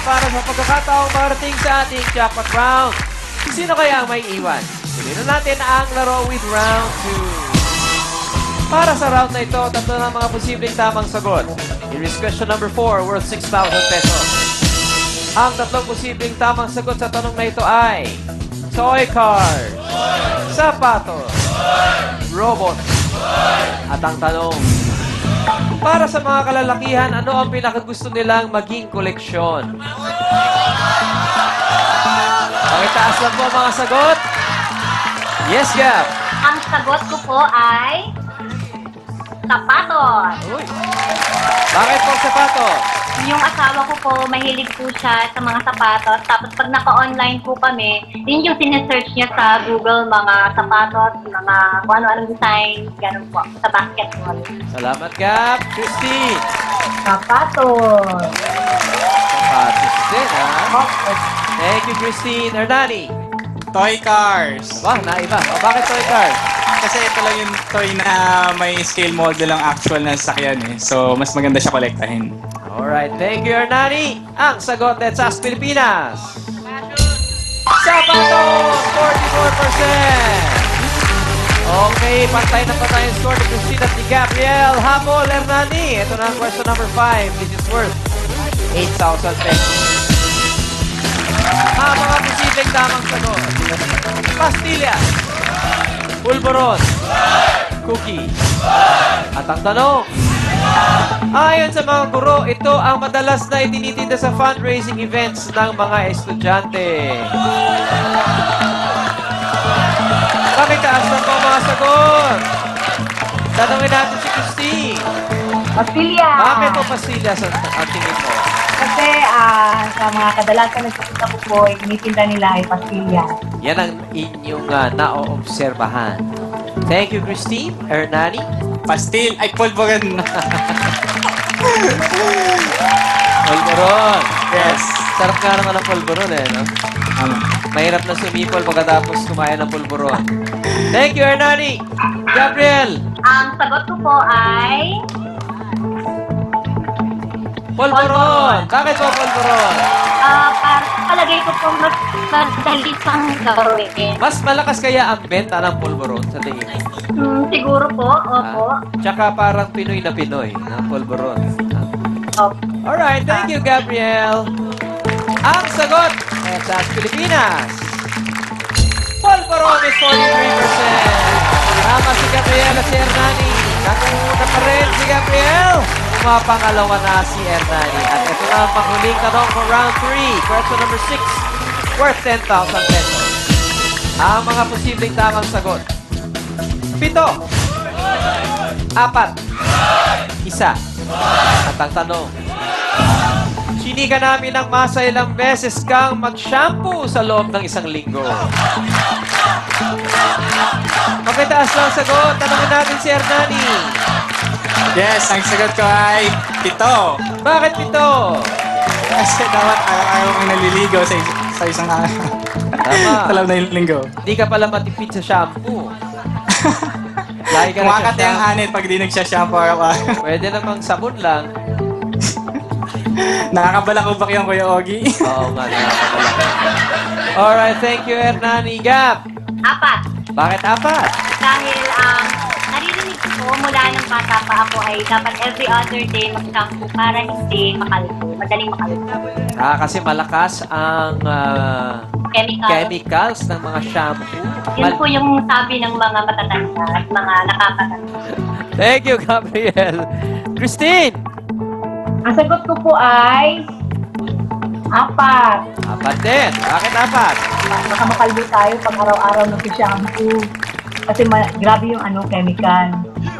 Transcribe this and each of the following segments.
para sa pagkakataong marating sa ating jackpot round. Sino kaya ang may iwan? Tuloy na natin ang laro with round 2. Para sa round na ito, tatlo ng mga posibleng tamang sagot. Here is question number 4, worth 6,000 pesos. Ang tatlong posibleng tamang sagot sa tanong na ito ay toy cars, sapatos, robot. At ang tanong, para sa mga kalalakihan, ano ang pinakagusto nilang maging koleksyon? Pakitaas lang po ang mga sagot. Yes, Gab. Ang sagot ko po ay sapatos. Uy. Bakit po sapatos? Yung asawa ko po, mahilig po siya sa mga sapatos. Tapos pag naka-online po kami, yun yung sinesearch niya sa Google, mga sapatos, mga kung ano-anong design, ganun po, sa basketball. Salamat, Gab. Christine. Sapatos. Sapatos din, ha? Thank you, Christine. Hernani. Toy cars. Wow, naiba. O, bakit toy cars? Kasi ito lang yung toy na may scale model ang actual na sasakyan eh. So, mas maganda siya kolektahin. Alright, thank you, Hernani. Ang sagot, Let's Ask Pilipinas. Sapatos! 44%! Okay, pantay na pantay ang score ni Christine at ni Gabriel. Habol, Hernani. Ito na ang question number 5. This is worth 8,000 pesos. Ang mga posibleng tamang sagot. Pastilla. Pulburon. Cookie. At ang tanong, ayon sa mga guro, ito ang madalas na itinitinda sa fundraising events ng mga estudyante. Pakitaas na po ang mga sagot. Tanungin natin si Christine. Pastilya. Bakit po pastilla sa ang tingin mo? Kasi sa mga kadalasan nagkakita ko po, tinitinda nila ay pastilya. Yan ang inyong naoobserbahan. Thank you, Christine. Hernani. Pastil. Ay, pulburon. Pulburon. Yes. Sarap nga naman ang pulburon eh, no? Mahirap na sumipol pagkatapos kumain ng pulburon. Thank you, Hernani. Gabriel. Ang sagot ko po ay Pulburon. Bakit po pulburon? palagay ko po mas madali pang gawin. Mas malakas kaya ang benta ng pulburon sa tingin mo? Siguro po, opo. Tsaka parang Pinoy na Pinoy ng pulburon. Opo. Alright, thank you, Gabriel. Ang sagot, sa Pilipinas. Pulburon is 43%. Tama si Gabriel at si Hernani. Nakunguna pa rin si Gabriel. Pangalawa na si Hernani. At ito na ang panghuling tanong for round 3. Question number 6, worth 10,000 pesos. Ang mga posibleng tamang sagot. 7, 4, 1. At ang tanong, chinika namin ng masa ilang beses kang mag-shampoo sa loob ng isang linggo. Pagkataas lang sagot, tanongin natin si Hernani. Yes, ang sagot ko ay 7. Bakit 7? Kasi dapat araw-araw kang naliligo sa isang araw. Tama. Sa loob ng linggo. Hindi ka pala matipid sa shampoo. Lagi ka Kumakate ang nagsashampoo. anit pag di nagsha-shampoo araw-araw. Pwede namang sabon lang. Nakakabalakubak yung Kuya Ogie. Oo nga, nakakabala. Alright, thank you, Hernani. Gab, 4. bakit 4? Dahil naririnig ko mula ng bata pa ako ay dapat every other day mag-shampoo para hindi makalito. Madaling makalito. Kasi malakas ang chemicals ng mga shampoo. Yun po yung sabi ng mga matatanda at mga nakakatanda. Thank you, Gabriel. Christine! Ang sagot ko po ay 4. 4 din. Bakit 4? Baka makalbo tayo pag araw-araw nag-shampoo. Kasi grabe yung chemical.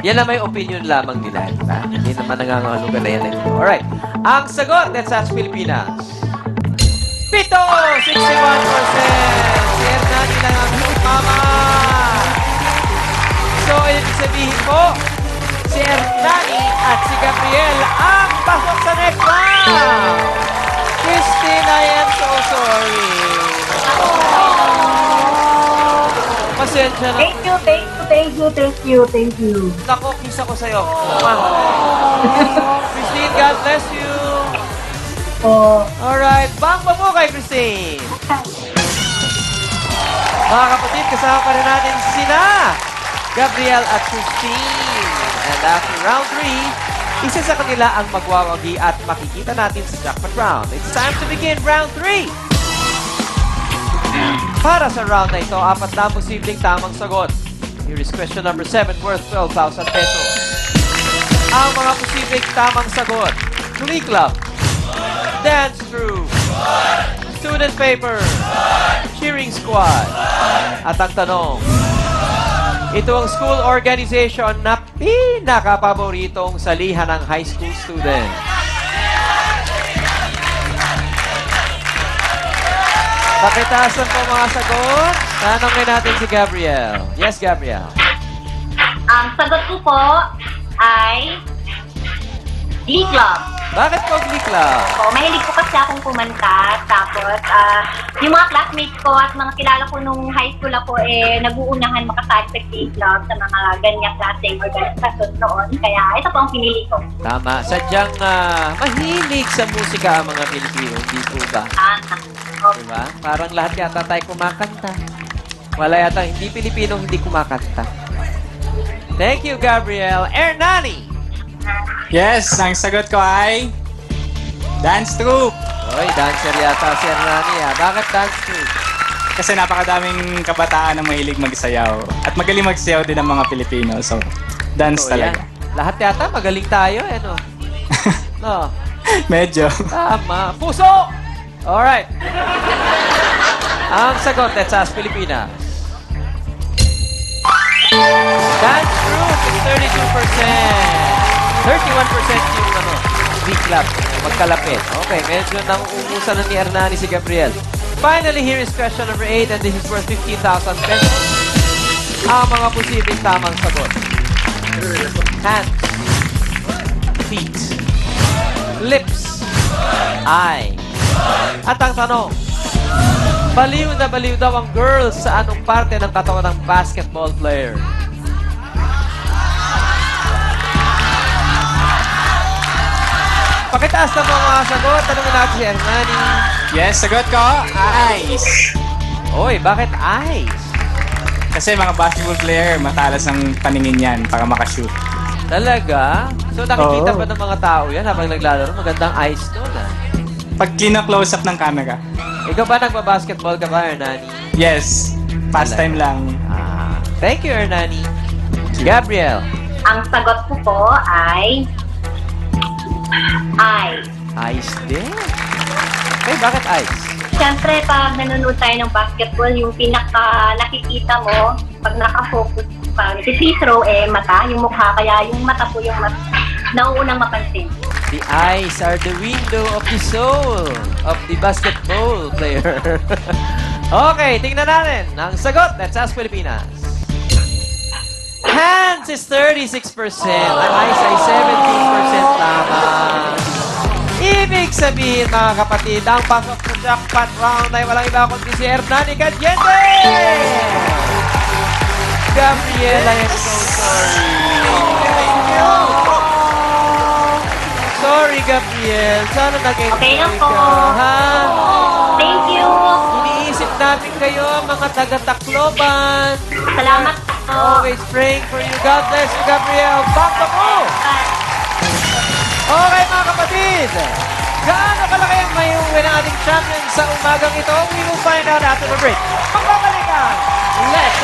Yan na may opinion lamang nila. Diba? Hindi naman nangangahulugan na yan. Alright. Ang sagot, Let's Ask Pilipinas. 7! 61%! Si Hernani lang ang mama. So, ibig sabihin po, si Hernani at si Gabriel ang pasok sa next round! Christine, I am so sorry. Pasensya na. Thank you. Nako, kiss ako sa'yo. Christine, God bless you. po. Alright, bang pa po kay Christine. Mga kapatid, kasama pa rin natin sina Gabriel at Christine. And after round 3, isa sa kanila ang magwawagi at makikita natin sa jackpot round. It's time to begin round 3. Para sa round na ito, 4 na posibleng tamang sagot. Here is question number 7 worth 12,000 pesos. Ang mga posibleng tamang sagot: Glee Club, Dance Crew, Student Paper, Cheering Squad. At ang tanong, ito ang school organization na pinaka-paboritong salihan ng high school student. Pakitaasan po mga sagot. Tanongin natin si Gabriel. Yes, Gabriel. Ang sagot ko po ay Glee Club. Bakit po Glee Club? So, mahilig po kasi akong kumanta. Tapos, yung mga classmates ko at mga kilala ko nung high school ako, nag-uunahan makasali sa Glee Club sa mga ganyang klaseng organisasyon noon. Kaya, ito po ang pinili ko. Tama. Sadyang mahilig sa musika ang mga Pilipino. Hindi po ba? Diba? Parang lahat yata tayo kumakanta. Wala yata hindi Pilipino hindi kumakanta. Thank you, Gabriel. Ernani! Yes, ang sagot ko ay dance troupe. Oy, dancer yata si Ernani. Bakit dance troupe? Kasi napakadaming kabataan na mahilig magsayaw. At magaling magsayaw din ang mga Pilipino. So, dance So, talaga. yan. Lahat yata magaling tayo, no? No. Medyo. Tama. Puso! Alright. Ang sagot, let's ask Pilipinas. Dance group is 32%. 31% yung Glee Club. Magkalapit. Okay, medyo nangungusan na ni Hernani si Gabriel. Finally, here is question number 8 and this is worth 15,000 pesos. Ang mga posibleng tamang sagot. Hands. Feet. Lips. Eye. At ang tanong, baliw na baliw daw ang girls sa anong parte ng katawan ng basketball player? Pakitaas na po ang mga sagot. Tanungin natin si Hernani. Yes, sagot ko, ice. Oy, bakit eyes? Kasi mga basketball player, matalas ang paningin yan para makashoot. Talaga? So nakikita Oo. ba ng mga tao yan habang naglalaro? Magandang eyes doon, Pag kina-close up ng camera. Ikaw ba nagbabasketball ka ba, Hernani? Yes, pastime lang. Thank you, Hernani. Gabriel. Ang sagot ko po ay Eyes din. Okay, bakit eyes? Siyempre, pag nanonood tayo ng basketball, yung pinaka nakikita mo, pag nakafocus, pag free throw, mata, yung mukha. Kaya yung mata po yung nauunang mapansin. The eyes are the window of the soul of the basketball player. Okay, tingnan natin. Ang sagot, let's ask Pilipinas. Hands is 36%. Ang eyes ay 17% lamang. Ibig sabihin, mga kapatid, ang pasok sa jackpot round ay walang iba kundi si Hernani Cadiente! Gabriel, I am so sorry. Sorry, Gabriel. Sana nag-enjoy Okay lang po. ka. Ha? Thank you! Iniisip namin kayo, mga taga-Tacloban. Salamat po! Always praying for you. God bless you, Gabriel. Baka mo! Okay, mga kapatid. Gaano kalaki ang may uwi ng ating champion sa umagang ito? We will find out after the break. Magbabalikan. Let's